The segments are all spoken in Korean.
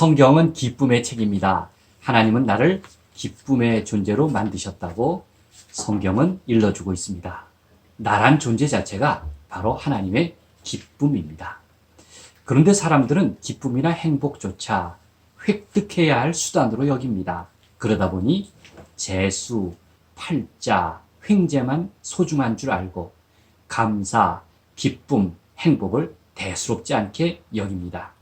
성경은 기쁨의 책입니다. 하나님은 나를 기쁨의 존재로 만드셨다고 성경은 일러주고 있습니다. 나란 존재 자체가 바로 하나님의 기쁨입니다. 그런데 사람들은 기쁨이나 행복조차 획득해야 할 수단으로 여깁니다. 그러다 보니 재수, 팔자, 횡재만 소중한 줄 알고 감사, 기쁨, 행복을 대수롭지 않게 여깁니다.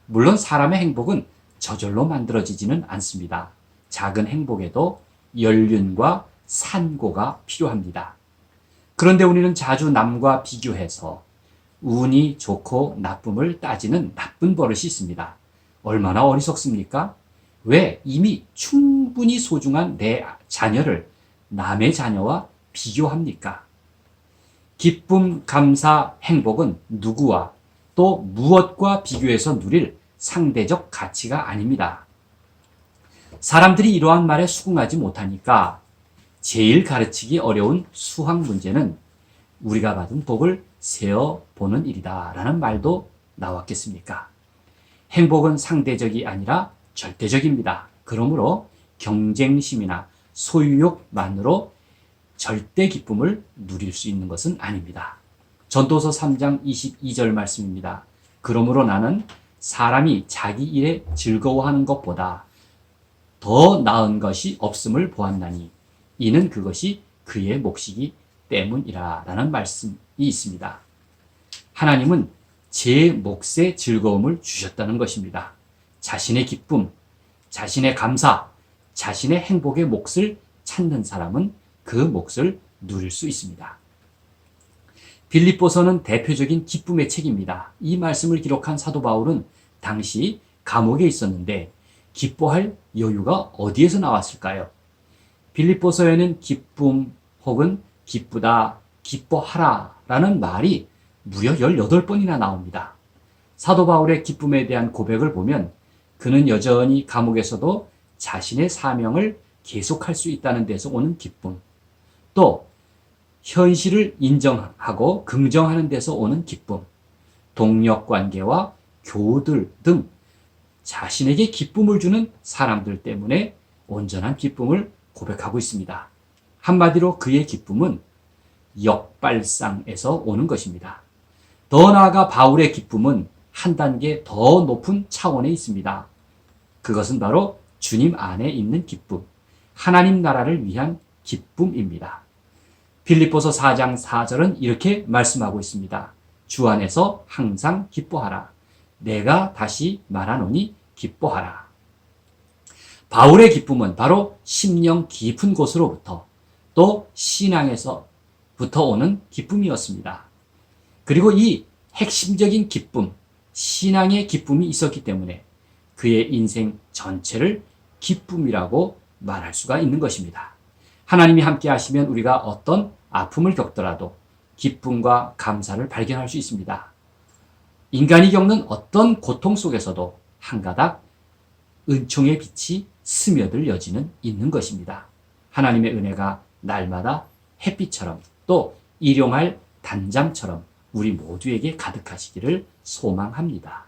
물론 사람의 행복은 저절로 만들어지지는 않습니다. 작은 행복에도 연륜과 산고가 필요합니다. 그런데 우리는 자주 남과 비교해서 운이 좋고 나쁨을 따지는 나쁜 버릇이 있습니다. 얼마나 어리석습니까? 왜 이미 충분히 소중한 내 자녀를 남의 자녀와 비교합니까? 기쁨, 감사, 행복은 누구와 또 무엇과 비교해서 누릴 상대적 가치가 아닙니다. 사람들이 이러한 말에 수긍하지 못하니까 제일 가르치기 어려운 수학 문제는 우리가 받은 복을 세어보는 일이다 라는 말도 나왔겠습니까? 행복은 상대적이 아니라 절대적입니다. 그러므로 경쟁심이나 소유욕만으로 절대 기쁨을 누릴 수 있는 것은 아닙니다. 전도서 3장 22절 말씀입니다. 그러므로 나는 사람이 자기 일에 즐거워하는 것보다 더 나은 것이 없음을 보았나니 이는 그것이 그의 몫이기 때문이라 라는 말씀이 있습니다. 하나님은 제 몫의 즐거움을 주셨다는 것입니다. 자신의 기쁨, 자신의 감사, 자신의 행복의 몫을 찾는 사람은 그 몫을 누릴 수 있습니다. 빌립보서는 대표적인 기쁨의 책입니다. 이 말씀을 기록한 사도 바울은 당시 감옥에 있었는데 기뻐할 여유가 어디에서 나왔을까요? 빌립보서에는 기쁨 혹은 기쁘다, 기뻐하라 라는 말이 무려 18번이나 나옵니다. 사도 바울의 기쁨에 대한 고백을 보면 그는 여전히 감옥에서도 자신의 사명을 계속할 수 있다는 데서 오는 기쁨, 또 현실을 인정하고 긍정하는 데서 오는 기쁨, 동력 관계와 교우들 등 자신에게 기쁨을 주는 사람들 때문에 온전한 기쁨을 고백하고 있습니다. 한마디로 그의 기쁨은 역발상에서 오는 것입니다. 더 나아가 바울의 기쁨은 한 단계 더 높은 차원에 있습니다. 그것은 바로 주님 안에 있는 기쁨, 하나님 나라를 위한 기쁨입니다. 빌립보서 4장 4절은 이렇게 말씀하고 있습니다. 주 안에서 항상 기뻐하라. 내가 다시 말하노니 기뻐하라. 바울의 기쁨은 바로 심령 깊은 곳으로부터 또 신앙에서부터 오는 기쁨이었습니다. 그리고 이 핵심적인 기쁨, 신앙의 기쁨이 있었기 때문에 그의 인생 전체를 기쁨이라고 말할 수가 있는 것입니다. 하나님이 함께 하시면 우리가 어떤 아픔을 겪더라도 기쁨과 감사를 발견할 수 있습니다. 인간이 겪는 어떤 고통 속에서도 한 가닥 은총의 빛이 스며들 여지는 있는 것입니다. 하나님의 은혜가 날마다 햇빛처럼 또 일용할 단잠처럼 우리 모두에게 가득하시기를 소망합니다.